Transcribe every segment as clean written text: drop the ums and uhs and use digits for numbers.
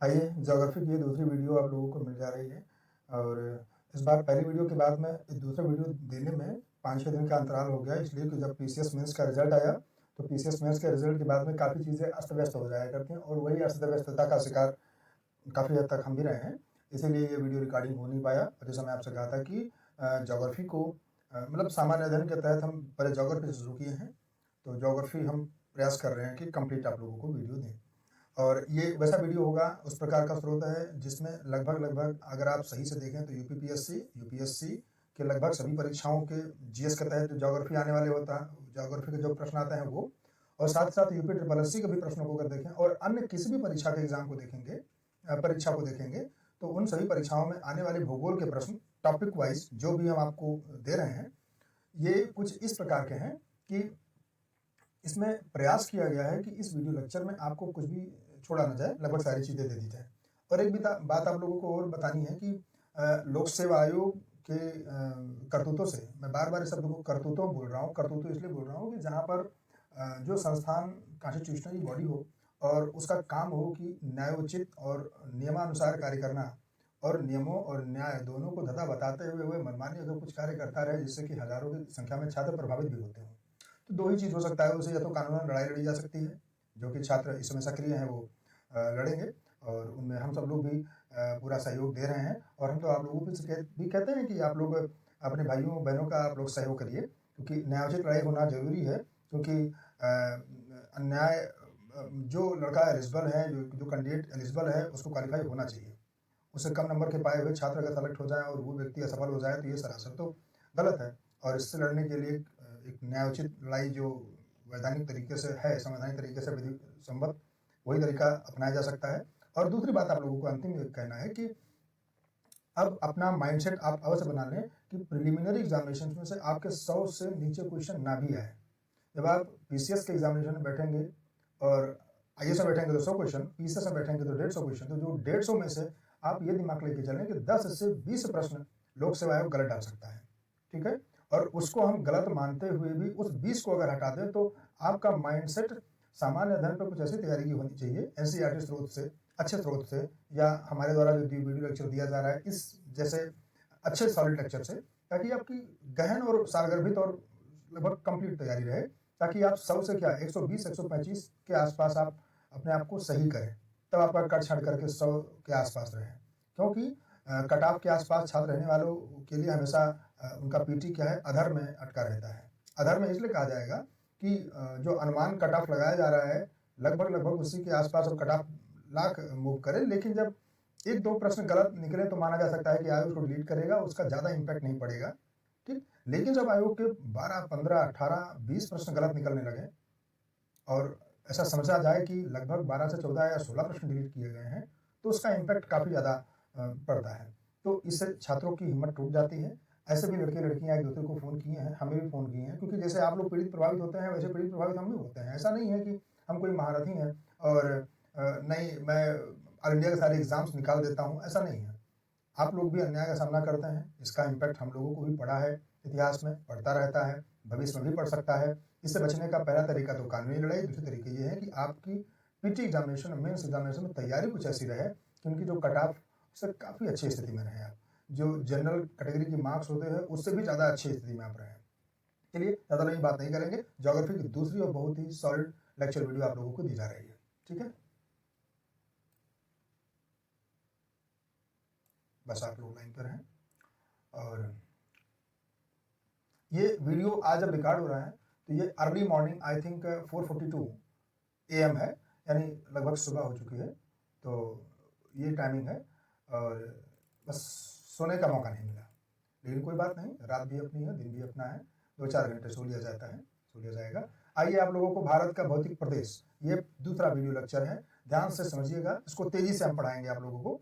आइए ज्योग्राफी की ये दूसरी वीडियो आप लोगों को मिल जा रही है। और इस बार पहली वीडियो के बाद में दूसरा वीडियो देने में 5-6 दिन का अंतराल हो गया, इसलिए कि जब पीसीएस मेंस का रिजल्ट आया तो पीसीएस मेंस के रिजल्ट के बाद में काफ़ी चीज़ें अस्त व्यस्त हो जाया करती हैं, और वही अस्त व्यस्तता का शिकार काफ़ी हद तक हम भी रहे हैं। इसीलिए ये वीडियो रिकॉर्डिंग हो नहीं पाया। और जैसा मैं आपसे कहा था कि ज्योग्राफी को मतलब सामान्य अध्ययन के तहत हम पहले ज्योग्राफी से शुरू किए हैं, तो ज्योग्राफी हम प्रयास कर रहे हैं कि कंप्लीट आप लोगों को वीडियो दें। और ये वैसा वीडियो होगा, उस प्रकार का स्रोत है जिसमें लगभग अगर आप सही से देखें तो यूपीएससी के लगभग सभी परीक्षाओं के जीएस के तहत जो ज्योग्राफी आने वाले होता है, ज्योग्राफी के जो प्रश्न आते हैं वो, और साथ साथ यूपी ट्रिपल एससी के भी प्रश्नों को अगर देखें और अन्य किसी भी परीक्षा के एग्जाम को देखेंगे, परीक्षा को देखेंगे, तो उन सभी परीक्षाओं में आने वाले भूगोल के प्रश्न टॉपिक वाइज जो भी हम आपको दे रहे हैं, ये कुछ इस प्रकार के हैं कि इसमें प्रयास किया गया है कि इस वीडियो लेक्चर में आपको कुछ भी छोड़ा ना जाए, लगभग सारी चीज़ें दे दी जाए। और एक भी बात आप लोगों को और बतानी है कि लोक सेवा आयोग के करतूतों से, मैं बार बार इस शब्द को करतूतों बोल रहा हूँ, करतूतों इसलिए बोल रहा हूँ कि जहाँ पर जो संस्थान कॉन्स्टिट्यूशनली बॉडी हो और उसका काम हो कि न्यायोचित और नियमानुसार कार्य करना, और नियमों और न्याय दोनों को धता बताते हुए मनमानी अगर कुछ कार्य करता रहे जिससे कि हजारों की संख्या में छात्र प्रभावित भी होते हों, तो दो ही चीज़ हो सकता है, उसे या तो कानूनन लड़ाई लड़ी जा सकती है, जो कि छात्र इस समय सक्रिय हैं वो लड़ेंगे, और उनमें हम सब लोग भी पूरा सहयोग दे रहे हैं। और हम तो आप लोगों को भी कहते हैं कि आप लोग अपने भाइयों बहनों का आप लोग सहयोग करिए, क्योंकि न्यायोचित लड़ाई होना जरूरी है। क्योंकि अन्याय, जो लड़का एलिजिबल है, जो कैंडिडेट एलिजिबल है, उसको क्वालिफाई होना चाहिए। उससे कम नंबर के पाए हुए छात्र अगर सेलेक्ट हो जाए और वो व्यक्ति असफल हो जाए तो ये सरासर तो गलत है। और इससे लड़ने के लिए एक न्यायोचित लड़ाई जो वैधानिक तरीके से है, संवैधानिक तरीके से विधि सम्मत, वही तरीका अपनाया जा सकता है। और दूसरी बात आप लोगों को अंतिम में कहना है कि अब अपना माइंडसेट आप अवश्य बना लें कि प्रिलिमिनरी एग्जामिनेशन में से आपके 100 से नीचे क्वेश्चन ना भी आए। जब आप पीसीएस के एग्जामिनेशन में बैठेंगे और आईएएस में बैठेंगे तो 100 क्वेश्चन, पीसीएस में बैठेंगे तो 150 क्वेश्चन, तो जो 150 में से आप ये दिमाग लेके चलें कि 10 से 20 प्रश्न लोक सेवा आयोग गलत डाल सकता है, ठीक है। और उसको हम गलत मानते हुए भी उस 20 को अगर हटा दें तो आपका माइंडसेट सामान्य अध्ययन पर कुछ ऐसी तैयारी की होनी चाहिए एनसीईआरटी स्रोत से, अच्छे स्रोत से, या हमारे द्वारा जो वीडियो लेक्चर दिया जा रहा है इस जैसे अच्छे सॉलिड लेक्चर से, ताकि आपकी गहन और सारगर्भित और लगभग कंप्लीट तैयारी रहे, ताकि आप 100 से क्या 120 125 के आसपास आप अपने आप को सही करें, तब आपका कट छाट करके 100 के आसपास रहे। क्योंकि कट ऑफ के आसपास छात्र रहने वालों के लिए हमेशा उनका पीटी क्या है, अधर में अटका रहता है। अधर में इसलिए कहा जाएगा कि जो अनुमान कट ऑफ लगाया जा रहा है लगभग उसी के आसपास और कट ऑफ लाख मूव करे, लेकिन जब एक दो प्रश्न गलत निकले तो माना जा सकता है कि आयोग उसको डिलीट करेगा, उसका ज़्यादा इम्पैक्ट नहीं पड़ेगा, ठीक। लेकिन जब आयोग के 12, 15, 18, 20 प्रश्न गलत निकलने लगे और ऐसा समझा जाए कि लगभग 12 से 14 या 16 प्रश्न डिलीट किए गए हैं, तो उसका इम्पैक्ट काफ़ी ज़्यादा पड़ता है। तो इससे छात्रों की हिम्मत टूट जाती है। ऐसे भी लड़के लड़कियां एक दूसरे को फ़ोन किए हैं, हमें भी फ़ोन किए हैं, क्योंकि जैसे आप लोग पीड़ित प्रभावित होते हैं वैसे पीड़ित प्रभावित हम भी होते हैं। ऐसा नहीं है कि हम कोई महारथी हैं और नहीं मैं ऑल इंडिया के सारे एग्जाम्स निकाल देता हूँ, ऐसा नहीं है। आप लोग भी अन्याय का सामना करते हैं, इसका इम्पैक्ट हम लोगों को भी पड़ा है, इतिहास में पढ़ता रहता है, भविष्य में भी पढ़ सकता है। इससे बचने का पहला तरीका तो कानूनी लड़ाई, दूसरी तरीके ये है कि आपकी पीटी एग्जामिनेशन, मेंस एग्जामिनेशन में तैयारी कुछ ऐसी रहे कि उनकी जो कट ऑफ उससे काफ़ी अच्छी स्थिति में रहे आप, जो जनरल कैटेगरी के मार्क्स होते हैं उससे भी ज़्यादा अच्छी स्थिति में आप रहें। चलिए ज़्यादा लंबी बात नहीं करेंगे, ज्योग्राफी की दूसरी और बहुत ही सॉलिड लेक्चर वीडियो आप लोगों को दी जा रही है, ठीक है। बस आप लोग लाइन पर हैं। और ये वीडियो आज जब रिकॉर्ड हो रहा है तो ये early morning I think 4:42 AM है, यानी लगभग सुबह हो चुकी है, तो ये टाइमिंग है। और बस सोने का मौका नहीं मिला, लेकिन कोई बात नहीं, रात भी अपनी है, दिन भी अपना है, 2-4 घंटे सो लिया जाता है, सो लिया जाएगा। आइए आप लोगों को भारत का भौतिक प्रदेश, ये दूसरा वीडियो लेक्चर है, ध्यान से समझिएगा, इसको तेजी से हम पढ़ाएंगे आप लोगों को।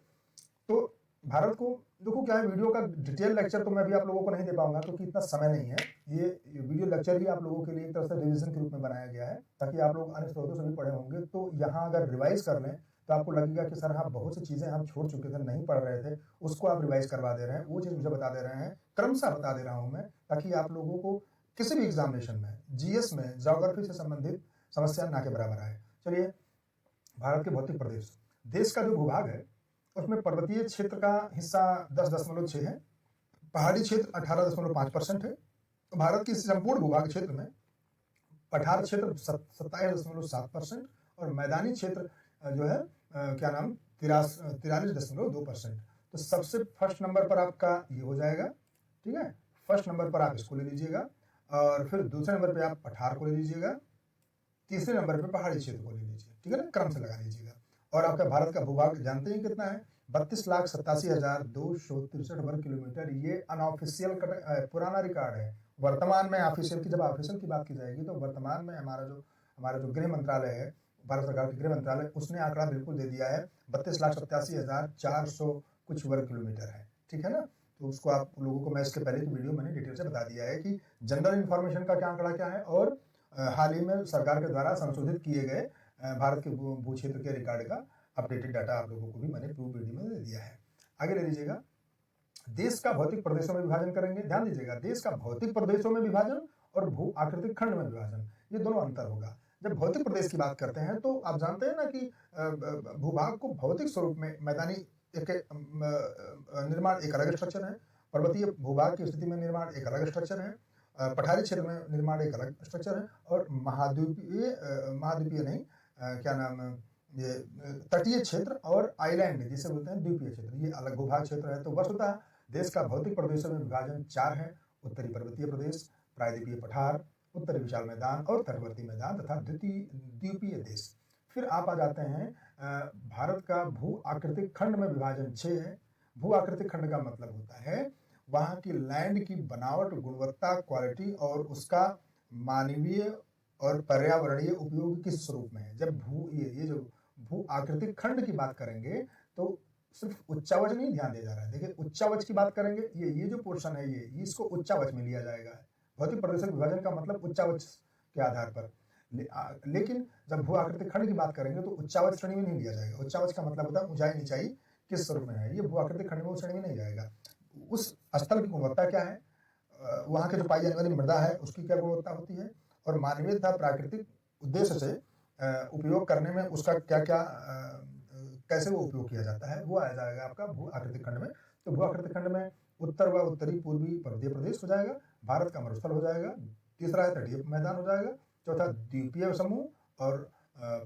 तो भारत को देखो क्या है, वीडियो का डिटेल लेक्चर तो मैं भी आप लोगों को नहीं दे पाऊंगा क्योंकि इतना समय नहीं है। ये वीडियो लेक्चर ही आप लोगों के लिए एक तरह से रिवीजन के रूप में बनाया गया है, ताकि आप लोग अन्य स्रोतों से भी पढ़े होंगे तो यहाँ अगर रिवाइज कर लें तो आपको लगेगा कि सर हाँ बहुत सी चीज़ें हम छोड़ चुके थे, नहीं पढ़ रहे थे, उसको आप रिवाइज करवा दे रहे हैं, वो चीज़ मुझे बता दे रहे हैं, क्रमशः बता दे रहा हूँ मैं, ताकि आप लोगों को किसी भी एग्जामिनेशन में, जीएस में, ज्योग्राफी से संबंधित समस्या ना के बराबर आए। चलिए, भारत के भौतिक प्रदेश, देश का जो भूभाग है उसमें पर्वतीय क्षेत्र का हिस्सा 10.6 है, पहाड़ी क्षेत्र 18.5% है। तो भारत की संपूर्ण भूभाग क्षेत्र में पठार क्षेत्र 27.7% और मैदानी क्षेत्र जो है क्या नाम 43.2%। तो सबसे फर्स्ट नंबर पर आपका ये हो जाएगा, ठीक है, फर्स्ट नंबर पर आप इसको ले लीजिएगा और फिर दूसरे नंबर पे आप पठार को ले लीजिएगा, तीसरे नंबर पे पहाड़ी क्षेत्र को ले लीजिए, ठीक है ना, क्रम से लगा लीजिएगा। और आपका भारत का भूभाग जानते हैं कितना है, 32,87,263 वर्ग किलोमीटर। ये अनऑफिशियल पुराना रिकॉर्ड है। वर्तमान में ऑफिशियल की, जब ऑफिशियल की बात की जाएगी तो वर्तमान में हमारा जो गृह मंत्रालय है, भारत सरकार के गृह मंत्रालय, उसने आंकड़ा बिल्कुल दे दिया है 32,87,400 कुछ वर्ग किलोमीटर है, ठीक है ना। तो उसको आप लोगों को मैं इसके पहले की वीडियो मैंने डिटेल से बता दिया है कि जनरल इन्फॉर्मेशन का क्या आंकड़ा क्या है और हाल ही में सरकार के द्वारा संशोधित किए गए भारत के भू क्षेत्र के रिकॉर्ड का अपडेटेड डाटा आप लोगों को भी मैंने प्रूफ वीडियो में दे दिया है। आगे ले लीजिएगा, देश का भौतिक प्रदेशों में विभाजन करेंगे। ध्यान दीजिएगा, देश का भौतिक प्रदेशों में विभाजन और भू आकृतिक खंड में विभाजन, ये दोनों अंतर होगा। जब भौतिक प्रदेश की बात करते हैं तो आप जानते हैं ना कि भूभाग को भौतिक स्वरूप में मैदानी एक निर्माण एक अलग स्ट्रक्चर है, पर्वतीय भूभाग की स्थिति में निर्माण एक अलग स्ट्रक्चर है, पठारी क्षेत्र में निर्माण एक अलग स्ट्रक्चर है, और महाद्वीपीय नहीं क्या नाम ये तटीय क्षेत्र और आइलैंड जिसे बोलते हैं द्वीपीय क्षेत्र, ये अलग भूभाग क्षेत्र है। तो वस्तुतः देश का भौतिक प्रदेशों में विभाजन 4 है, उत्तरी पर्वतीय प्रदेश, प्रायद्वीपीय पठार, उत्तरी विशाल मैदान और तटवर्ती मैदान तथा द्वीपीय देश। फिर आप आ जाते हैं भारत का भू आकृतिक खंड में विभाजन 6 है। भू आकृतिक खंड का मतलब होता है वहाँ की लैंड की बनावट, गुणवत्ता, क्वालिटी और उसका मानवीय और पर्यावरणीय उपयोग किस स्वरूप में है। जब ये जो भू आकृतिक खंड की बात करेंगे तो सिर्फ उच्चावच नहीं ध्यान दिया जा रहा है। देखिए उच्चावच की बात करेंगे, ये जो पोर्शन है ये इसको उच्चावच में लिया जाएगा। भौतिक प्रदेश विभाजन का मतलब उच्चावच के आधार पर, लेकिन जब भू आकृतिक खंड की बात करेंगे तो उच्चावच श्रेणी में नहीं लिया जाएगा। उच्चावच का मतलब होता है ऊंचाई नीचाई किस स्वरूप में है, ये भू आकृतिक खंड में उस श्रेणी में नहीं जाएगा। उस स्थल की गुणवत्ता क्या है, वहाँ के जो पाई जाने वाली मृदा है उसकी क्या गुणवत्ता होती है, और मानवीय तथा प्राकृतिक उद्देश्य से उपयोग करने में उसका क्या क्या कैसे वो उपयोग किया जाता है, वो आ जाएगा आपका भू आकृतिक खंड में। तो भू आकृतिक खंड में उत्तर व उत्तरी पूर्वी पर्वतीय प्रदेश हो जाएगा, भारत का मरुस्थल हो जाएगा, तीसरा है तटीय मैदान हो जाएगा, चौथा द्वीपीय समूह और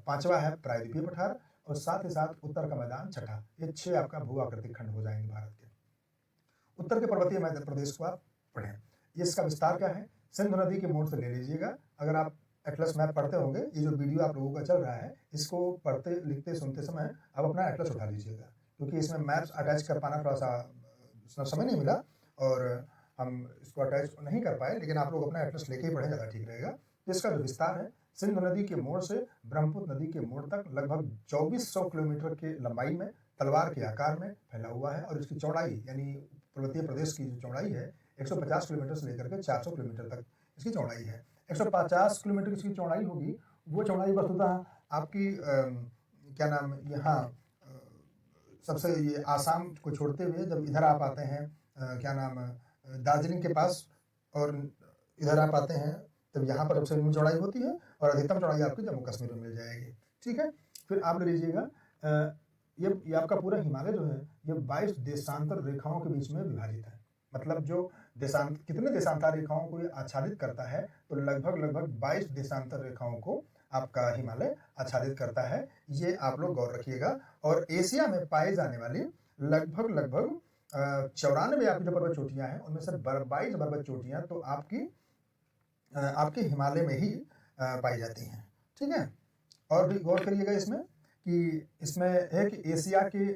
पांचवा है प्रायद्वीपीय पठार, और साथ ही साथ उत्तर का मैदान छठा। ये 6 आपका भू आकृतिक खंड हो जाएंगे भारत के। उत्तर के पर्वतीय मैदान प्रदेश को आप पढ़ें, ये इसका विस्तार क्या है, सिंधु नदी के मोड़ से ले लीजिएगा। अगर आप एटलस मैप पढ़ते होंगे, ये जो वीडियो आप लोगों का चल रहा है इसको पढ़ते लिखते सुनते समय आप अपना एटलस उठा लीजिएगा, क्योंकि इसमें मैप्स अटैच कर पाना थोड़ा सा समय नहीं मिला और हम इसको अटैच नहीं कर पाए, लेकिन आप लोग अपना एटलस लेके ही पढ़ें, ज़्यादा ठीक रहेगा। इसका जो विस्तार है सिंधु नदी के मोड़ से ब्रह्मपुत्र नदी के मोड़ तक लगभग 2400 किलोमीटर के लंबाई में तलवार के आकार में फैला हुआ है, और इसकी चौड़ाई यानी पर्वतीय प्रदेश की जो चौड़ाई है 150 किलोमीटर से लेकर के 400 किलोमीटर तक इसकी चौड़ाई है। 150 किलोमीटर इसकी चौड़ाई होगी, वो चौड़ाई वस्तुतः आपकी क्या नाम यहाँ सबसे ये आसाम को छोड़ते हुए जब इधर आप आते हैं क्या नाम दार्जिलिंग के पास और इधर आप आते हैं तब यहाँ पर सबसे न्यूनतम चौड़ाई होती है, और अधिकतम चौड़ाई आपकी जम्मू कश्मीर में मिल जाएगी, ठीक है। फिर आप ले लीजिएगा ये आपका पूरा हिमालय जो है ये 22 देशांतर रेखाओं के बीच में विभाजित है। मतलब जो कितने देशांतर रेखाओं को ये आच्छादित करता है, तो लगभग 22 देशांतर रेखाओं को आपका हिमालय आच्छादित करता है, ये आप लोग गौर रखिएगा। और एशिया में पाए जाने वाली लगभग 94 आपकी जो पर्वत चोटियां हैं उनमें से 22 पर्वत चोटियां तो आपके हिमालय में ही पाई जाती हैं, ठीक है। और भी गौर करिएगा इसमें है कि एशिया के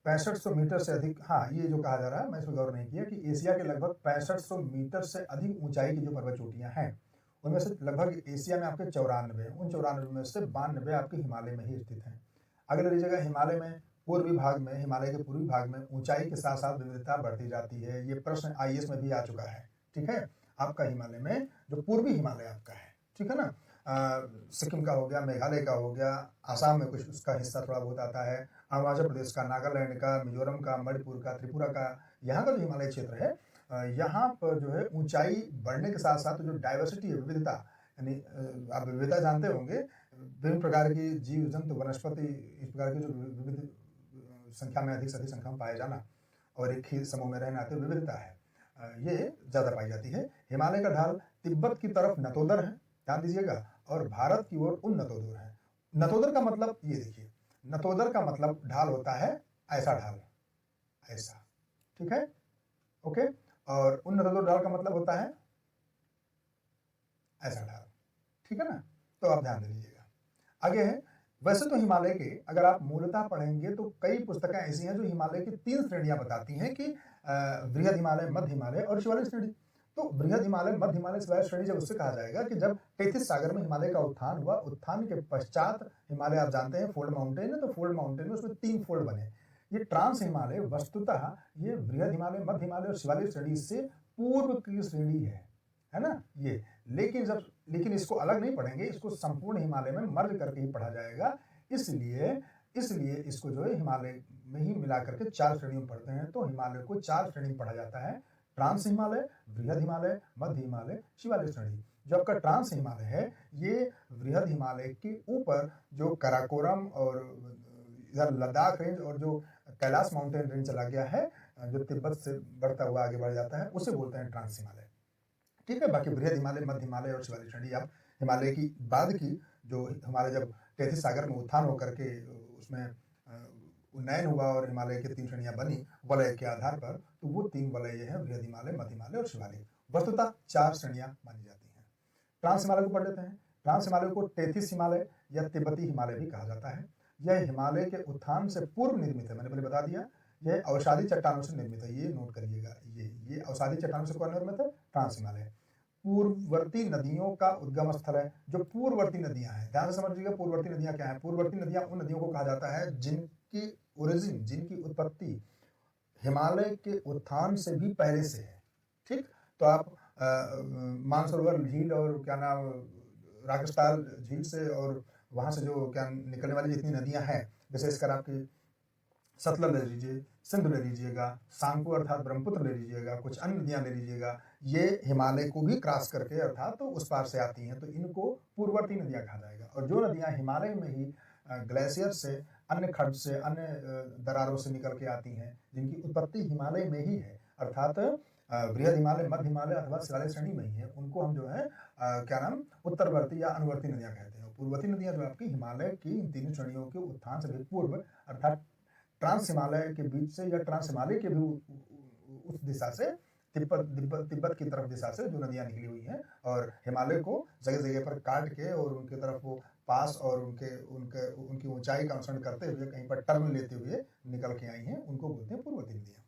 6500 मीटर से अधिक, हाँ ये जो कहा जा रहा है मैं इसमें गौर नहीं किया कि एशिया के लगभग 6500 मीटर से अधिक ऊंचाई की जो पर्वत चोटियां हैं उनमें से लगभग एशिया में आपके 94, उन 94 में से 92 आपके हिमालय में ही स्थित हैं। अगले लीजिएगा हिमालय में पूर्वी भाग में, हिमालय के पूर्वी भाग में ऊंचाई के साथ साथ विविधता बढ़ती जाती है। ये प्रश्न IAS में भी आ चुका है, ठीक है। आपका हिमालय में जो पूर्वी हिमालय आपका है, ठीक है ना, सिक्किम का हो गया, मेघालय का हो गया, आसाम में कुछ उसका हिस्सा थोड़ा बहुत आता है, अरुणाचल प्रदेश का, नागालैंड का, मिजोरम का, मणिपुर का, त्रिपुरा का, यहाँ का जो हिमालय क्षेत्र है यहाँ पर जो है ऊंचाई बढ़ने के साथ साथ जो डाइवर्सिटी है, विविधता, यानी आप विविधता जानते होंगे, विभिन्न प्रकार की जीव जंतु वनस्पति इस प्रकार की जो विविध संख्या में अधिक से अधिक संख्या में पाए जाना और एक ही समूह में रहना तो विविधता है, ये ज़्यादा पाई जाती है। हिमालय का ढाल तिब्बत की तरफ नतोदर है, ध्यान दीजिएगा, और भारत की ओर उन्नतोदर है। नतोदर का मतलब ये देखिए, नतोदर का मतलब ढाल होता है ऐसा ढाल, ऐसा, ठीक है, ओके। और उन्नतोदर ढाल का मतलब होता है ऐसा ढाल, ठीक है ना। तो आप ध्यान दे लीजिएगा। आगे है, वैसे तो हिमालय के अगर आप मूलतः पढ़ेंगे तो कई पुस्तकें ऐसी हैं जो हिमालय की 3 श्रेणियां बताती हैं कि बृहद हिमालय, मध्य हिमालय और शिवालिक श्रेणी। तो बृहद हिमालय, मध्य हिमालय, शिवालिक श्रेणी जब उससे कहा जाएगा कि जब तैतीस सागर में हिमालय का उत्थान हुआ, उत्थान के पश्चात हिमालय आप जानते हैं फोल्ड माउंटेन है, तो फोल्ड माउंटेन में उसमें 3 फोल्ड बने। ये ट्रांस हिमालय वस्तुतः ये बृहद हिमालय, मध्य हिमालय और शिवालिक श्रेणी से पूर्व की श्रेणी है ना ये। लेकिन इसको अलग नहीं पढ़ेंगे, इसको संपूर्ण हिमालय में मर्ज करके ही पढ़ा जाएगा। इसलिए इसको जो है हिमालय में ही मिला करके 4 श्रेणियों में पढ़ते हैं। तो हिमालय को 4 श्रेणी में पढ़ा जाता है, ट्रांस हिमालय, बृहद हिमालय, मध्य हिमालय, शिवालिक श्रेणी। जो आपका ट्रांस हिमालय है ये बृहद हिमालय के ऊपर जो काराकोरम और इधर लद्दाख रेंज और जो कैलाश माउंटेन रेंज चला गया है, जो तिब्बत से बढ़ता हुआ आगे बढ़ जाता है, उसे बोलते हैं ट्रांस हिमालय, ठीक है। बाकी बृहद हिमालय, मध्य हिमालय और शिवालिक श्रेणी आप हिमालय की बाद की जो हिमालय जब 33 सागर में उत्थान होकर के उसमें उन्नयन हुआ और हिमालय की 3 श्रेणियां बनी वलय के आधार पर, तो वो 3 वलय हैं, बृहद हिमालय, मध्य हिमालय और शिवालिक। वस्तुतः 4 श्रेणियां मानी जाती हैं। ट्रांस हिमालय को पढ़ लेते हैं। ट्रांस हिमालय को 33 हिमालय या तिब्बती हिमालय भी कहा जाता है। यह हिमालय के उत्थान से पूर्व निर्मित है, मैंने पहले बता दिया। यह अवसादी चट्टानों से निर्मित है, ये नोट करिएगा। ये अवसादी चट्टानों से कौन निर्मित है? ट्रांस हिमालय। पूर्ववर्ती नदियों का उद्गम स्थल है। जो पूर्ववर्ती नदियां हैं, ध्यान से समझिएगा, पूर्ववर्ती नदियां क्या है? पूर्ववर्ती नदियां उन नदियों को कहा जाता है जिनकी ओरिजिन, जिनकी उत्पत्ति हिमालय के उत्थान से भी पहले से है, ठीक। तो आप मानसरोवर झील और क्या नाम राकेशताल झील से और वहां से जो क्या निकलने वाली जितनी नदियां हैं, विशेषकर आपकी सतलज ले लीजिए, सिंध ले लीजिएगा, सांगपो अर्थात ब्रह्मपुत्र ले लीजिएगा, कुछ अन्य नदियां ले लीजिएगा, ये हिमालय को भी क्रॉस करके अर्थात तो उस पार से आती हैं, तो इनको पूर्ववर्ती नदियां कहा जाएगा। और जो नदियां हिमालय में ही ग्लेशियर से, अन्य खड्ड से, अन्य दरारों से निकल के आती हैं, जिनकी उत्पत्ति हिमालय में ही है, अर्थात बृहद हिमालय, मध्य हिमालय अथवा शिवालिक श्रेणी में ही है, उनको हम जो है क्या नाम उत्तरवर्ती या अनुवर्ती नदियां कहते हैं। पूर्ववर्ती नदियां जो आपकी हिमालय की इन 3 श्रेणियों के उत्थान से भी पूर्व अर्थात ट्रांस हिमालय के बीच से या ट्रांस हिमालय के भी उस दिशा से तिब्बत की तरफ दिशा से जो नदियां निकली हुई हैं और हिमालय को जगह जगह पर काट के और उनकी तरफ वो पास और उनकी ऊंचाई का अनुसरण करते हुए कहीं पर टर्न लेते हुए निकल के आई हैं, उनको बोलते हैं पूर्ववर्ती नदियां।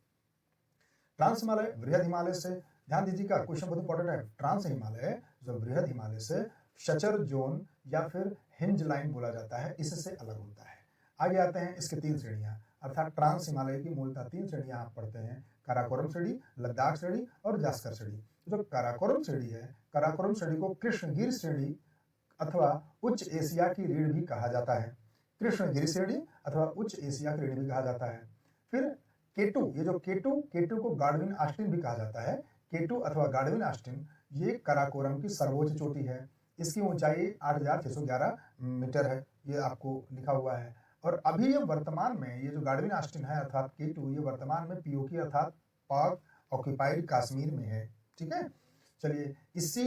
ट्रांस हिमालय बृहद हिमालय से, ध्यान दीजिएगा, क्वेश्चन बहुत इंपॉर्टेंट है। ट्रांस हिमालय जो बृहद हिमालय से शचर जोन या फिर हिंज लाइन बोला जाता है, इससे अलग होता है। आगे आते हैं इसके 3 श्रेणियां, अर्थात ट्रांस हिमालय की मूलतः 3 श्रेणियां आप पढ़ते हैं, काराकोरम श्रेणी, लद्दाख श्रेणी और जास्कर श्रेणी। जो काराकोरम श्रेणी है, काराकोरम श्रेणी को कृष्णगिरि श्रेणी अथवा उच्च एशिया की रीढ़ भी कहा जाता है। कृष्णगिरि श्रेणी अथवा उच्च एशिया की रीढ़ भी कहा जाता है। फिर केटू, ये जो केटू को गाडविन आस्टिन भी कहा जाता है। केटू अथवा गाडविन आस्टिन ये काराकोरम की सर्वोच्च चोटी है। इसकी ऊंचाई 8611 मीटर है, ये आपको लिखा हुआ है। और अभी ये वर्तमान में ये जो गाडविन आस्टिन है अर्थात केटू, ये वर्तमान में पीओके अर्थात पाक ऑक्यूपाइड कश्मीर में है, ठीक है। चलिए, इसी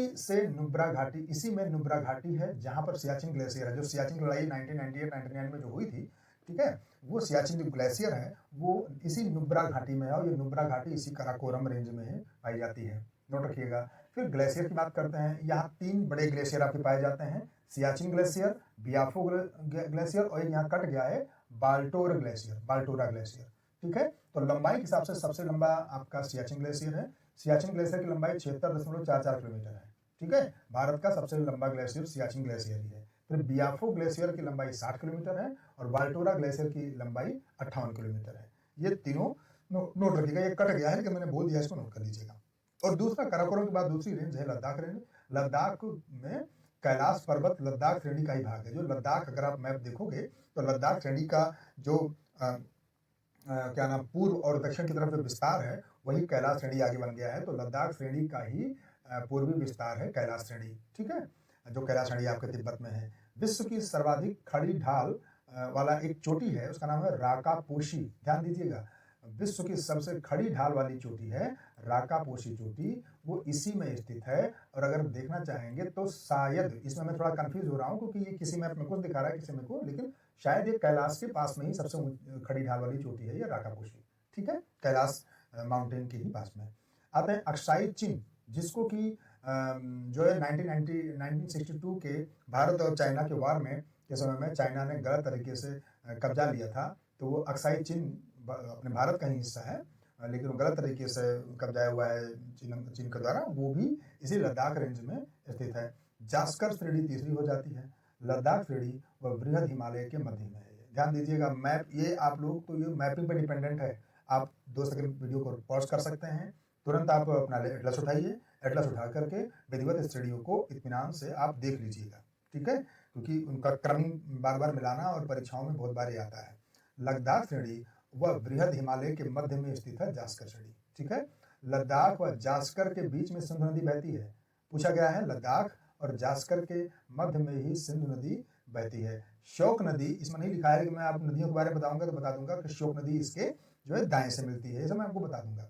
में नुब्रा घाटी है जहां पर सियाचिन ग्लेशियर है। जो सियाचिन की लड़ाई 1998-99 में जो हुई थी, ठीक है, वो सियाचिन जो ग्लेशियर है वो इसी नुब्रा घाटी में है और ये नुब्रा घाटी इसी काराकोरम रेंज में पाई जाती है, नोट रखिएगा। फिर ग्लेशियर की बात करते हैं। यहाँ 3 बड़े ग्लेशियर आपके पाए जाते हैं, सियाचिन ग्लेशियर, बियाफो ग्लेशियर और यहाँ कट गया है बाल्टोरा ग्लेशियर, ठीक है। तो लंबाई के हिसाब से सबसे लंबा आपका सियाचिन ग्लेशियर है। सियाचिन ग्लेशियर की लंबाई 76.44 किलोमीटर है, ठीक है। भारत का सबसे लंबा ग्लेशियर सियाचिन ग्लेशियर ही है। फिर बियाफो ग्लेशियर की लंबाई 60 किलोमीटर है और बाल्टोरा ग्लेशियर की लंबाई 58 किलोमीटर है। ये तीनों नोट रखिएगा, ये कट गया है लेकिन मैंने बोल दिया, इसको नोट कर लीजिएगा। और दूसरा काराकोरम के बाद दूसरी रेंज है लद्दाख रेंज। लद्दाख में कैलाश पर्वत लद्दाख श्रेणी का ही भाग है। जो लद्दाख, अगर आप मैप देखोगे तो लद्दाख श्रेणी का जो क्या नाम पूर्व और दक्षिण की तरफ जो विस्तार है वही कैलाश श्रेणी आगे बन गया है। तो लद्दाख श्रेणी का ही पूर्वी विस्तार है कैलाश श्रेणी, ठीक है, जो कैलाश श्रेणी आपके तिब्बत में है। विश्व की सर्वाधिक खड़ी ढाल वाला एक चोटी है, उसका नाम है राकापोशी। ध्यान दीजिएगा, विश्व की सबसे खड़ी ढाल वाली चोटी है राकापोशी चोटी, वो इसी में स्थित है। और अगर देखना चाहेंगे तो शायद, इसमें मैं थोड़ा कंफ्यूज हो रहा हूँ क्योंकि ये किसी मैप में कुछ दिखा रहा है, किसी में को, लेकिन शायद ये कैलाश के पास में ही सबसे खड़ी ढाल वाली चोटी है ये राकापोशी। ठीक है, कैलाश माउंटेन के ही पास में। आते हैं अक्साई चिन, जिसको कि जो है 1962 के भारत और चाइना के वार में के समय में चाइना ने गलत तरीके से कब्जा लिया था। तो वो अक्साई चिन अपने भारत का ही हिस्सा है, लेकिन वो गलत तरीके से कब्जा हुआ है चीन के द्वारा। वो भी इसी लद्दाख रेंज में स्थित है। जास्कर श्रेणी तीसरी हो जाती है। लद्दाख श्रेणी व बृहद हिमालय के मध्य में है। ध्यान दीजिएगा, मैप ये आप लोग तो ये मैपिंग पर डिपेंडेंट है। आप 2 सेकंड वीडियो को पॉज कर सकते हैं, तुरंत आप अपना एटलस उठाइए, एटलस उठा करके विधिवत श्रेणियों को इत्मीनान से आप देख लीजिएगा। ठीक है, क्योंकि उनका क्रमिंग बार बार मिलाना और परीक्षाओं में बहुत बार ही आता है। लद्दाख श्रेणी वह बृहद हिमालय के मध्य में स्थित है जास्कर श्रेणी। ठीक है, लद्दाख व जास्कर के बीच में सिंधु नदी बहती है। पूछा गया है लद्दाख और जास्कर के मध्य में ही सिंधु नदी बहती है। श्योक नदी इसमें नहीं लिखा है, कि मैं आप नदियों के बारे में बताऊंगा तो बता दूंगा कि श्योक नदी इसके जो है दाएं से मिलती है, ये सब मैं आपको बता दूंगा।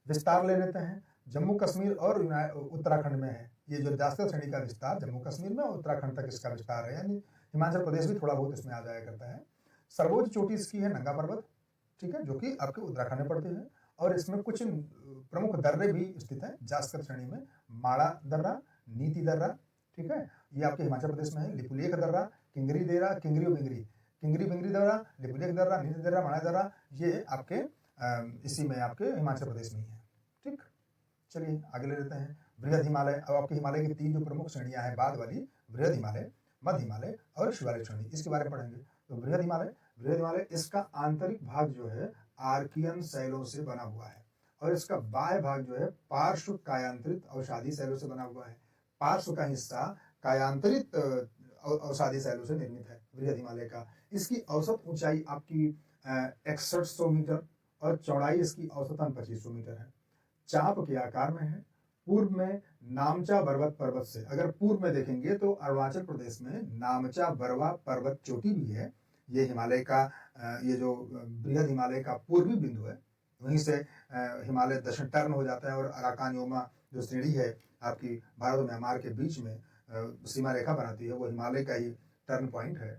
विस्तार ले लेते हैं। जम्मू कश्मीर और उत्तराखंड में है ये जो जास्कर श्रेणी का विस्तार, जम्मू कश्मीर में और उत्तराखंड तक इसका विस्तार है, यानी हिमाचल प्रदेश भी थोड़ा बहुत इसमें आ जाया करता है। सर्वोच्च चोटी इसकी है नंगा पर्वत, ठीक है, जो कि आपके उत्तराखंड में पड़ते हैं। और इसमें कुछ प्रमुख दर्रे भी स्थित हैं जास्कर श्रेणी में। माड़ा दर्रा, नीति दर्रा, ठीक है, ये आपके हिमाचल प्रदेश में है। लिपुलेख दर्रा, किंगरी दर्रा, किंगरी बिंगरी दर्रा, लिपुलेख दर्रा, नीति दर्रा, माड़ा दर्रा, ये आपके इसी में आपके हिमाचल प्रदेश में ही है। ठीक, चलिए आगे ले लेते हैं। बृहद हिमालय, अब आपके हिमालय की 3 जो प्रमुख श्रेणियां हैं बाद वाली, बृहद हिमालय, मध्य हिमालय और शिवालिक श्रेणी, इसके बारे में पढ़ेंगे। तो बृहद हिमालय इसका आंतरिक भाग जो है आर्कियन शैलों से बना हुआ है और इसका बाह्य भाग जो है पार्श्व कायांतरित अवसादी शैलों से बना हुआ है। पार्श्व का हिस्सा कायांतरित अवसादी शैलों से निर्मित है बृहद हिमालय का। इसकी औसत ऊंचाई आपकी 6100 मीटर और चौड़ाई इसकी औसतन 2500 मीटर है। चाप के आकार में है। पूर्व में नामचा बरवा पर्वत से, अगर पूर्व में देखेंगे तो अरुणाचल प्रदेश में नामचा बरवा पर्वत चोटी भी है। ये हिमालय का ये जो बृहद हिमालय का पूर्वी बिंदु है, वहीं से हिमालय दक्षिण टर्न हो जाता है और अराकान योमा जो श्रेणी है आपकी भारत और म्यांमार के बीच में सीमा रेखा बनाती है, वो हिमालय का ही टर्न पॉइंट है,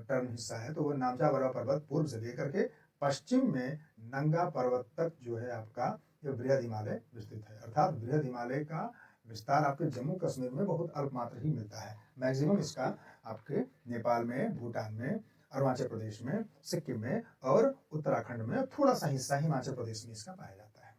टर्न हिस्सा है। तो वो नामचा बरवा पर्वत पूर्व से लेकर के पश्चिम में नंगा पर्वत तक जो है आपका ये बृहद हिमालय विस्तृत है। अर्थात बृहद हिमालय का विस्तार आपके जम्मू कश्मीर में बहुत अल्प मात्र ही मिलता है। मैक्सिमम इसका आपके नेपाल में, भूटान में, अरुणाचल प्रदेश में, सिक्किम में और उत्तराखंड में, थोड़ा सा हिस्सा हिमाचल प्रदेश में इसका पाया जाता है।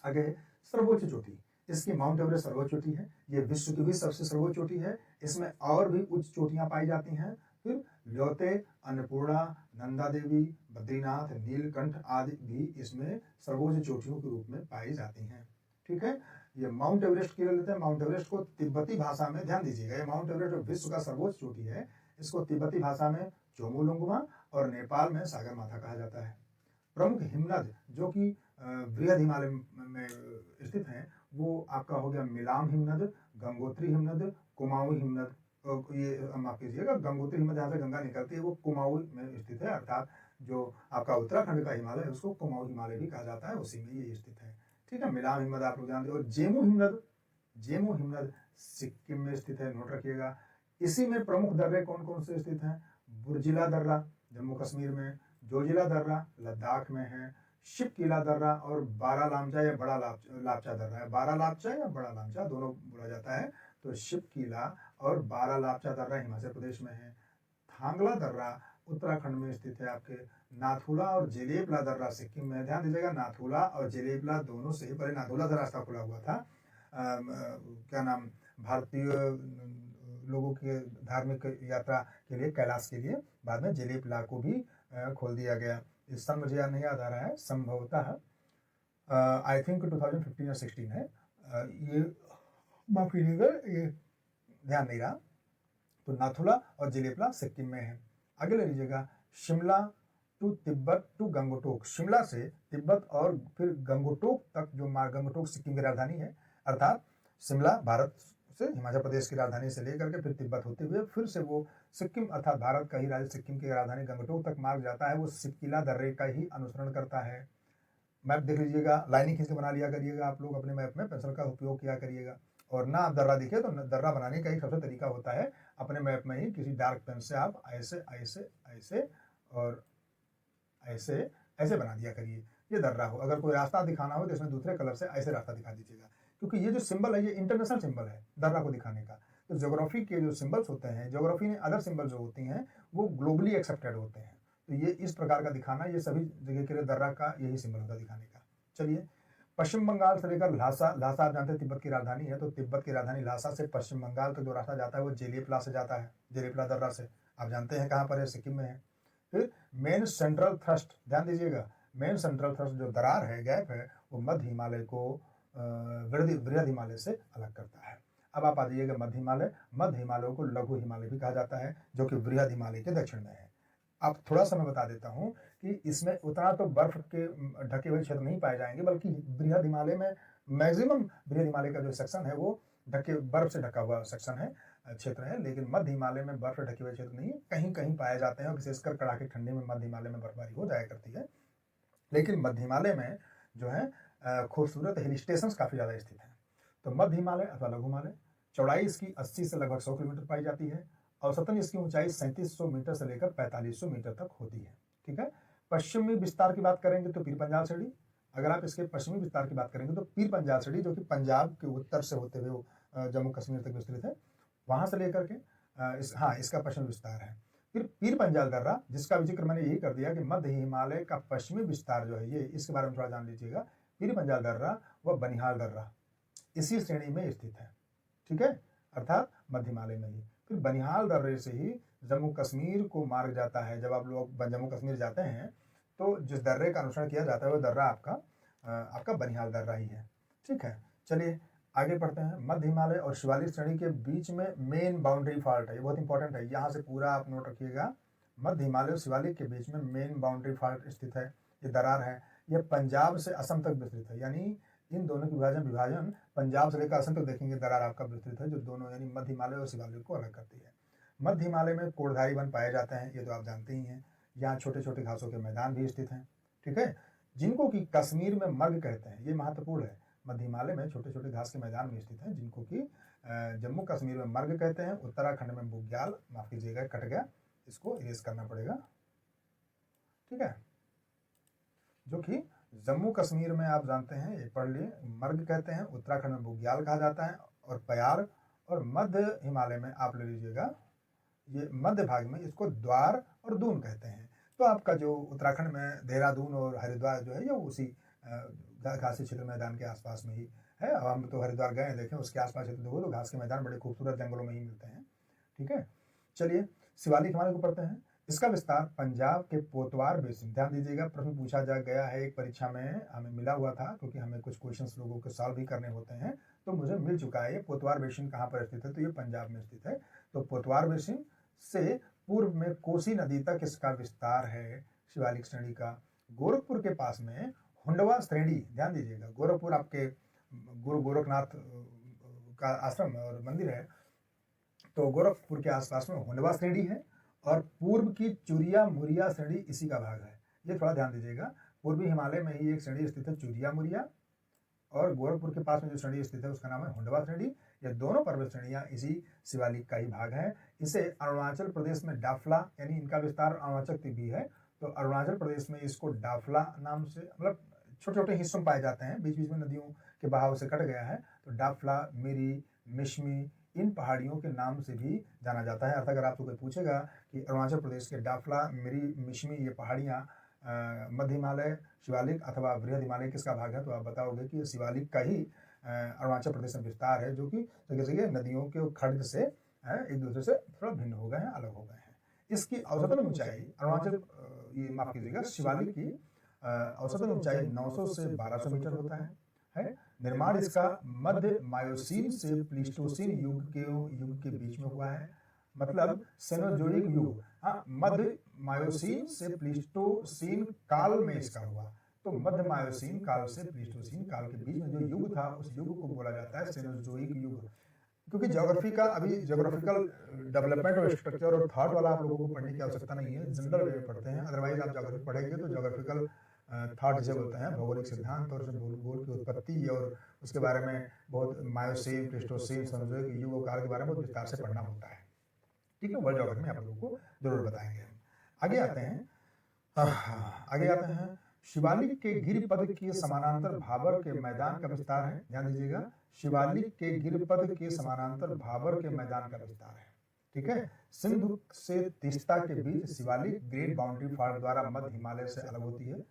आगे सर्वोच्च चोटी, इसकी माउंट एवरेस्ट सर्वोच्च चोटी है। ये विश्व की भी सबसे सर्वोच्च चोटी है। इसमें और भी उच्च चोटियां पाई जाती हैं। फिर ल्योते, अन्नपूर्णा, नंदा देवी, बद्रीनाथ, नीलकंठ आदि भी इसमें सर्वोच्च चोटियों के रूप में पाई जाती हैं। ठीक है, ये माउंट एवरेस्ट की लेते हैं। माउंट एवरेस्ट को तिब्बती भाषा में, ध्यान दीजिएगा, ये माउंट एवरेस्ट विश्व का सर्वोच्च चोटी है। इसको तिब्बती भाषा में चोमुलुंगमा और नेपाल में सागरमाथा कहा जाता है। प्रमुख हिमनद जो कि बृहद हिमालय में स्थित हैं, वो आपका हो गया मिलाम हिमनद, गंगोत्री हिमनद, कुमाऊं हिमनद। ये माफ कीजिएगा, गंगोत्री हिमनद जहाँ से गंगा निकलती है वो कुमाऊं में स्थित है। अर्थात जो आपका उत्तराखंड का हिमालय है उसको कुमाऊं हिमालय भी कहा जाता है, उसी में ये स्थित है। ठीक है, मिलाम हिमनद आप लोग जानते हो। और जेमू हिमनद सिक्किम में स्थित है, नोट रखिएगा। इसी में प्रमुख दर्रे कौन कौन से स्थित हैं? बुर्जिला दर्रा जम्मू कश्मीर में, जोजिला दर्रा लद्दाख में है, शिव किला दर्रा और बारा लामचा या बड़ा लापचा दर्रा है। बारा लापचा या बड़ा लामचा दोनों बोला जाता है। तो शिव किला और बारा लापचा दर्रा हिमाचल प्रदेश में है। थांगला दर्रा उत्तराखंड में स्थित है आपके। नाथुला और जेलेबला दर्रा सिक्किम में। ध्यान दीजिएगा, नाथुला और जेलेबला दोनों से, पहले नाथुला का रास्ता खुला हुआ था, क्या नाम, भारतीय लोगों के धार्मिक यात्रा के लिए, कैलाश के लिए। बाद में जेलेबला को भी खोल दिया गया। इस सन मुझे नहीं याद आ रहा है, संभवतः आई थिंक 2015 या 16 है। ये माफ कीजिएगा, ये ध्यान नहीं रहा। तो नाथुला और जेलेबला सिक्किम में है। आगे ले लीजिएगा, शिमला टू तिब्बत टू गंगटोक, शिमला से तिब्बत और फिर गंगटोक तक, जो गंगटोक सिक्किम की राजधानी है। अर्थात शिमला भारत से हिमाचल प्रदेश की राजधानी से लेकर के फिर तिब्बत होते हुए फिर से वो सिक्किम अर्थात भारत का ही राज्य सिक्किम की राजधानी गंगटोक तक मार्ग जाता है। वो सिपकिला दर्रे का ही अनुसरण करता है। मैप देख लीजिएगा, लाइनिंग खींच के बना लिया करिएगा आप लोग अपने मैप में, पेंसिल का उपयोग किया करिएगा। और ना आप दर्रा दिखे तो दर्रा बनाने का एक सबसे तरीका होता है, अपने मैप में ही किसी डार्क पेन से आप ऐसे ऐसे ऐसे और ऐसे ऐसे बना दिया करिए, ये दर्रा हो। अगर कोई रास्ता दिखाना हो तो इसमें दूसरे कलर से ऐसे रास्ता दिखा दीजिएगा, क्योंकि ये जो सिंबल है ये इंटरनेशनल सिंबल है दर्रा को दिखाने का। तो ज्योग्राफी के जो सिंबल्स होते हैं, ज्योग्राफी में अदर सिंबल जो होती हैं वो ग्लोबली एक्सेप्टेड होते हैं। तो ये इस प्रकार का दिखाना, ये सभी जगह के लिए दर्रा का यही सिंबल होता है दिखाने का। चलिए, पश्चिम बंगाल से लेकर ल्हासा, ल्हासा आप जानते हैं तिब्बत की राजधानी है, तो तिब्बत की राजधानी ल्हासा से पश्चिम बंगाल तक जो रास्ता जाता है वो जेलियपला से जाता है। जेलियपला दर्रा से आप जानते हैं कहाँ पर है, सिक्किम में है। फिर मेन सेंट्रल थ्रस्ट, ध्यान दीजिएगा, मेन सेंट्रल थ्रस्ट जो दरार है, गैप है, वो मध्य हिमालय को बृहद हिमालय से अलग करता है। अब आप आ जाइएगा मध्य हिमालय। मध्य हिमालय को लघु हिमालय भी कहा जाता है, जो कि बृहद हिमालय के दक्षिण में है। आप थोड़ा सा मैं बता देता हूँ कि इसमें उतना तो बर्फ के ढके हुए क्षेत्र नहीं पाए जाएंगे, बल्कि बृहद हिमालय में मैक्सिमम बृहद हिमालय का जो सेक्शन है वो बर्फ से ढका हुआ सेक्शन है, क्षेत्र है। लेकिन मध्य हिमालय में बर्फ ढके हुए क्षेत्र नहीं है, कहीं कहीं पाए जाते हैं, और विशेषकर कड़ाके ठंडे में मध्य हिमालय में बर्फबारी हो जाया करती है। लेकिन मध्य हिमालय में जो है खूबसूरत हिल स्टेशन काफ़ी ज़्यादा स्थित हैं। तो मध्य हिमालय अथवा लघु हिमालय, चौड़ाई इसकी 80 से लगभग 100 किलोमीटर पाई जाती है। औसतन इसकी ऊंचाई 3700 मीटर से लेकर 4500 मीटर तक होती है। ठीक है। पश्चिमी विस्तार की बात करेंगे तो पीर पंजाल सीढ़ी, अगर आप इसके पश्चिमी विस्तार की बात करेंगे तो पीर पंजाल सीढ़ी, जो कि पंजाब के उत्तर से होते हुए जम्मू कश्मीर तक विस्तृत है, वहां से लेकर के इसका पश्चिम विस्तार है। फिर पीर पंजाल दर्रा, जिसका जिक्र मैंने यही कर दिया कि मध्य हिमालय का पश्चिमी विस्तार जो है ये, इसके बारे में थोड़ा जान लीजिएगा। पीर पंजाल दर्रा व बनिहाल दर्रा इसी श्रेणी में स्थित है। ठीक है, अर्थात मध्य हिमालय में ही। फिर बनिहाल दर्रे से ही जम्मू कश्मीर को मार्ग जाता है। जब आप लोग जम्मू कश्मीर जाते हैं तो जिस दर्रे का अनुसरण किया जाता है वो दर्रा आपका बनिहाल दर्रा ही है। ठीक है, चलिए आगे बढ़ते हैं। मध्य हिमालय और शिवालिक श्रेणी के बीच में मेन बाउंड्री फॉल्ट है, ये बहुत इंपॉर्टेंट है, यहाँ से पूरा आप नोट रखिएगा। मध्य हिमालय और शिवालिक के बीच में मेन बाउंड्री फॉल्ट स्थित है, ये दरार है। यह पंजाब से असम तक विस्तृत है, यानी इन दोनों की विभाजन पंजाब से लेकर असम तक देखेंगे दरार आपका विस्तृत है, जो दोनों यानी मध्य हिमालय और शिवालिक को अलग करती है। मध्य हिमालय में कोड़धारी वन पाए जाते हैं, ये तो आप जानते ही हैं। यहाँ छोटे छोटे घासों के मैदान भी स्थित हैं। ठीक है, जिनको कि कश्मीर में मर्ग कहते हैं, ये महत्वपूर्ण है। मध्य हिमालय में छोटे छोटे घास के मैदान में स्थित हैं, जिनको कि जम्मू कश्मीर में मर्ग कहते हैं, उत्तराखंड में बुग्याल, माफ कीजिएगा कट गया, इसको इरेज करना पड़ेगा। ठीक है, जो कि जम्मू कश्मीर में आप जानते हैं, ये पढ़ लिए, मर्ग कहते हैं, उत्तराखंड में बुग्याल कहा जाता है और प्यार, और मध्य हिमालय में आप ले लीजिएगा, ये मध्य भाग में इसको द्वार और दून कहते हैं। तो आपका जो उत्तराखंड में देहरादून और हरिद्वार जो है ये उसी घासी क्षेत्र मैदान के आसपास में ही है। अब हम तो हरिद्वार गए हैं, देखें उसके आसपास देखो तो घास के मैदान बड़े खूबसूरत जंगलों में ही मिलते हैं। ठीक है, चलिए शिवालिक हिमालय को पढ़ते हैं। इसका विस्तार पंजाब के पोतवार बेसिन, ध्यान दीजिएगा, प्रश्न पूछा जा गया है एक परीक्षा में, हमें मिला हुआ था, क्योंकि हमें कुछ क्वेश्चंस लोगों को सॉल्व भी करने होते हैं, तो मुझे मिल चुका है। ये पोतवार बेसिन कहाँ पर स्थित है, तो ये पंजाब में स्थित है। तो पोतवार बेसिन से पूर्व में कोसी नदी तक इसका विस्तार है शिवालिक श्रेणी का। गोरखपुर के पास में हुंडवा श्रेणी, ध्यान दीजिएगा, गोरखपुर आपके गुरु गोरखनाथ का आश्रम और मंदिर है, तो गोरखपुर के आसपास में हुंडवा श्रेणी है, और पूर्व की चुरिया मुरिया श्रेणी इसी का भाग है। ये थोड़ा ध्यान दीजिएगा, पूर्वी हिमालय में ही एक श्रेणी स्थित है चुरिया मुरिया, और गोरखपुर के पास में जो श्रेणी स्थित है उसका नाम है हुंडवा श्रेणी। ये दोनों पर्वत श्रेणियां इसी शिवालिक का ही भाग है। इसे अरुणाचल प्रदेश में डाफला, यानी इनका विस्तार अरुणाचल तक भी है, तो अरुणाचल प्रदेश में इसको डाफला नाम से, मतलब छोटे छोटे हिस्सों में पाए जाते हैं, बीच बीच में नदियों के बहाव से कट गया है, तो डाफला, मिरी, मिश्मी, इन पहाड़ियों के नाम से भी जाना जाता है। अर्थात अगर आपको कोई पूछेगा कि अरुणाचल प्रदेश के डाफला, मिरी, मिश्मी ये पहाड़ियाँ मध्य हिमालय, शिवालिक अथवा बृहद हिमालय किसका भाग है, तो आप बताओगे कि शिवालिक का ही अरुणाचल प्रदेश में विस्तार है, जो कि जगह जगह नदियों के खड्ग से एक दूसरे से थोड़ा भिन्न हो गए हैं, अलग हो गए हैं। इसकी औसतन ऊंचाई अरुणाचल, ये माफ कीजिएगा, शिवालिक की औसतन ऊंचाई 900 से 1200 मीटर होता है। निर्माण इसका मध्य मायोसीन से प्लीस्टोसीन युग के बीच में हुआ है, मतलब सेनोजोइक युग, मध्य मायोसीन से प्लीस्टोसीन काल में इसका हुआ। तो मध्य मायोसीन काल से प्लीस्टोसीन काल के बीच में जो युग था उस युग को बोला जाता है सेनोजोइक युग। क्योंकि ज्योग्राफी का अभी ज्योग्राफिकल डेवलपमेंट और स्ट्रक्चर और थॉट वाला आप लोगों को पढ़ने की आवश्यकता नहीं है, जनरल वे में पढ़ते हैं। अदरवाइज आप ज्योग्राफी पढ़ेंगे तो ज्योग्राफिकल थॉट जिसे बोलते हैं, भौगोलिक सिद्धांत और भूगोल की उत्पत्ति और उसके बारे में बहुत मायोसीन, प्लेस्टोसीन, समझो युग काल के बारे में बहुत विस्तार से पढ़ना होता है। ठीक है, वर्ल्ड ज्योग्राफी में आप लोगों को जरूर बताएंगे हम। आगे आते हैं, आगे आते हैं, शिवालिक के गिरिपद के समानांतर भाबर के मैदान का विस्तार है। ध्यान दीजिएगा, शिवालिक के गिरिपद के समानांतर भाबर के मैदान का विस्तार है। ठीक है, सिंधु से तीस्ता के बीच शिवालिक ग्रेट बाउंड्री फॉल्ट द्वारा मध्य हिमालय से अलग होती है।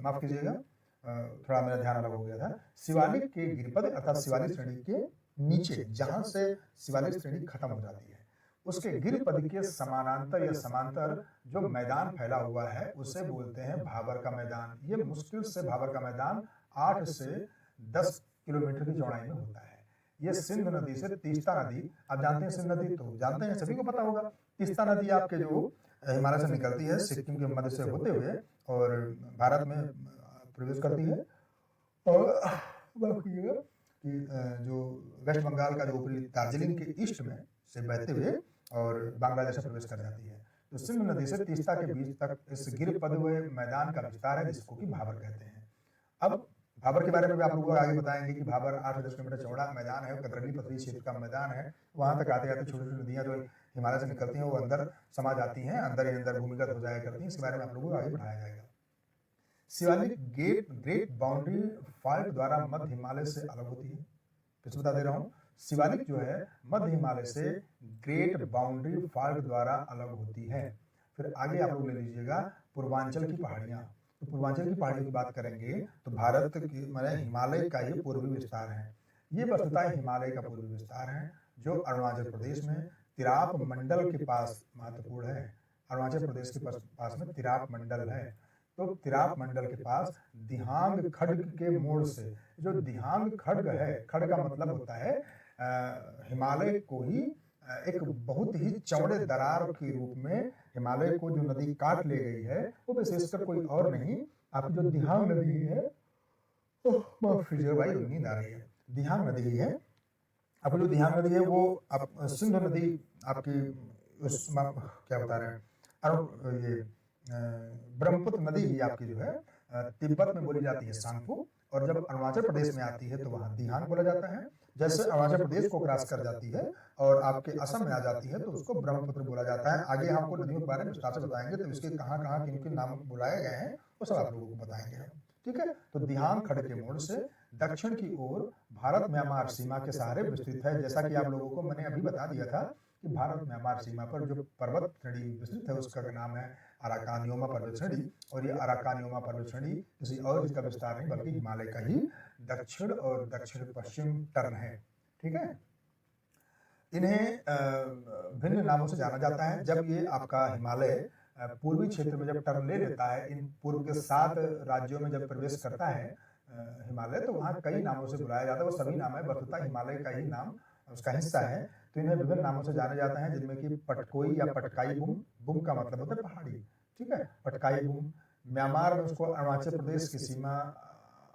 माफ कीजिएगा, थोड़ा मेरा ध्यान अलग हो गया था। शिवालिक के गिरिपद अर्थात शिवालिक श्रेणी के नीचे जहां से शिवालिक श्रेणी खत्म हो जाती है, उसके गिरिपद के समानांतर या समांतर जो मैदान फैला हुआ है उसे बोलते हैं भाबर का मैदान। ये मुश्किल से भाबर का मैदान 8 से 10 किलोमीटर की चौड़ाई में होता है। ये सिंध नदी से तीस्ता नदी, आप जानते हैं सिंध नदी तो जानते हैं, सभी को पता होगा। तीस्ता नदी आपके जो हिमालय से निकलती है, सिक्किम के मध्य से होते हुए और भारत में प्रवेश करती है, और कि जो वेस्ट बंगाल का जो ऊपरी दार्जिलिंग के ईस्ट में से बहते हुए और बांग्लादेश में प्रवेश कर जाती है। तो सिंधु नदी से तीस्ता के बीच तक इस गिरिपद हुए मैदान का विस्तार है, जिसको कि भाबर कहते हैं। अब भाबर के बारे में भी आप लोगों को आगे बताएंगे कि भाबर 8-10 किलोमीटर चौड़ा मैदान है, कतरनी पथरी क्षेत्र का मैदान है। वहां तक आते आते छोटी छोटी नदियां जो हिमालय से निकलती हैं वो अंदर समा जाती हैं, अंदर ही अंदर भूमिगत हो जाया करती हैं। इसके बारे में आप लोगों को आगे बढ़ाया जाएगा। शिवालिक ग्रेट बाउंड्री फॉल्ट द्वारा मध्य हिमालय से अलग होती है। फिर से बता दे रहा हूँ, शिवालिक जो है मध्य हिमालय से ग्रेट बाउंड्री फॉल्ट द्वारा अलग होती है। फिर आगे आप लोग ले लीजिएगा पूर्वांचल की पहाड़ियां। तो पूर्वांचल की पहाड़ियों की बात करेंगे तो भारत की माने हिमालय का ये पूर्वी विस्तार है। ये वस्तुतः हिमालय का पूर्वी विस्तार है जो अरुणाचल प्रदेश में तिराप मंडल के पास महत्वपूर्ण है। अरुणाचल प्रदेश के पास में तिराप मंडल है। तो तिराप मंडल के पास दिहांग खड्ग के मोड़ से, जो दिहांग खड्ग है, खड्ग का मतलब होता है हिमालय को ही एक बहुत ही चौड़े दरार के रूप में हिमालय को जो नदी काट ले गई है वो विशेषकर कोई और नहीं, आपकी जो दिहांग नदी है, माफ कीजिएगा भाई नींद आ रही है, दिहांग नदी ही है। आपको जो दिहांग नदी है वो सिंधु नदी आपकी उस क्या बता रहे हैं, और ये ब्रह्मपुत्र नदी ही आपकी जो है तिब्बत में बोली जाती है सांगफू, और जब अरुणाचल प्रदेश में आती है तो वहाँ दिहांग बोला जाता है। जैसे अरुणाचल प्रदेश को क्रॉस कर जाती है और आपके असम में आ जाती है तो उसको ब्रह्मपुत्र बोला जाता है। आगे हमको नदियों के बारे में विस्तार से बताएंगे, तो इसके कहाँ कहाँ किन किन नाम बुलाए गए हैं वो सब आप लोगों को बताएंगे हम। ठीक है, तो दिहांग खड्ग के मोड़ से दक्षिण की ओर भारत म्यांमार सीमा के सहारे विस्तृत है। जैसा कि आप लोगों को मैंने अभी बता दिया था कि भारत म्यांमार सीमा पर जो पर्वत श्रेणी विस्तृत है उसका नाम है अराकानियोमा पर्वत श्रेणी, और ये अराकानियोमा पर्वत श्रेणी किसी और इसका विस्तार नहीं बल्कि हिमालय का ही दक्षिण और दक्षिण पश्चिम टर्न है। ठीक है, इन्हें भिन्न नामों से जाना जाता है। जब ये आपका हिमालय पूर्वी क्षेत्र में जब टर्न ले लेता है, इन पूर्व के 7 राज्यों में जब प्रवेश करता है हिमालय, तो वहाँ कई नामों से बुलाया जाता है। वो सभी नाम है, वस्तुतः हिमालय का ही नाम उसका हिस्सा है, तो इन्हें विभिन्न नामों से जाने जाते हैं, जिनमें कि पटकोई या पटकाई बूम, बूम का मतलब होता है पहाड़ी। ठीक है, पटकाई बूम, म्यांमार में उसको अरुणाचल प्रदेश की सीमा,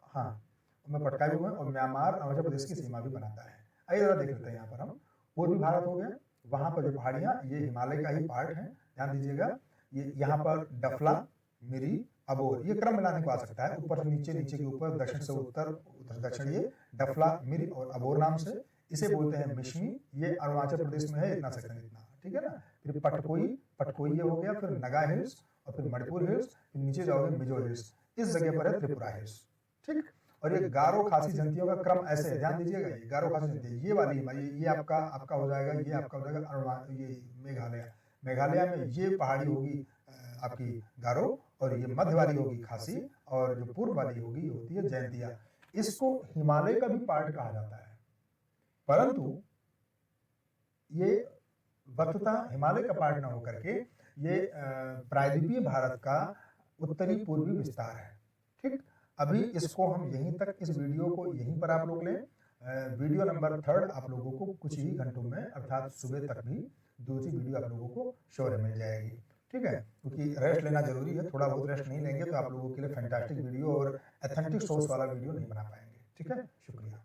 हाँ में पटकाई बूम है, और म्यांमार अरुणाचल प्रदेश की सीमा भी बनाता है। आइए जरा देख लेते हैं, यहाँ पर हम पूर्वी भारत हो गया, वहाँ पर जो पहाड़ियाँ ये हिमालय का ही पार्ट है। ध्यान दीजिएगा, ये यहाँ पर डफला, मिरी, अबोर, ये क्रम मिलाने को आ सकता है, ऊपर से नीचे, नीचे के ऊपर, दक्षिण से उत्तर, उत्तर दक्षिण, ये डफला, मिरी और अबोर नाम से इसे बोलते हैं मिश्मी। ये अरुणाचल प्रदेश में है, इतना सेक्शन इतना, ठीक है ना। फिर पटकोई, पटकोई ये हो गया, फिर नगा हिल्स, और फिर मणिपुर हिल्स, फिर नीचे जाओगे मिजो हिल्स, इस जगह पर है त्रिपुरा हिल्स। ठीक, और ये गारो खासी जनतियों का क्रम ऐसे है, ध्यान दीजिएगा, ये गारो खासी जनती, ये वाली ये आपका हो जाएगा, ये आपका हो जाएगा ये मेघालय। मेघालय में ये पहाड़ी होगी आपकी गारो, और ये मध्य वाली होगी खासी, और जो पूर्व वाली होगी ये होती है जयंतिया। इसको हिमालय का भी पार्ट कहा जाता है, परंतु ये वस्तुतः हिमालय का पार्ट न होकर के ये प्रायद्वीपीय भारत का उत्तरी पूर्वी विस्तार है। ठीक, अभी इसको हम यहीं तक, इस वीडियो को यहीं पर आप लोग लें। वीडियो नंबर 3 आप लोगों को कुछ ही घंटों में अर्थात सुबह तक भी दूसरी वीडियो आप लोगों को शोर मिल जाएगी। ठीक है, क्योंकि रेस्ट लेना जरूरी है, थोड़ा बहुत रेस्ट नहीं लेंगे तो आप लोगों के लिए फैंटास्टिक वीडियो और ऑथेंटिक सोर्स वाला वीडियो नहीं बना पाएंगे। ठीक है, शुक्रिया।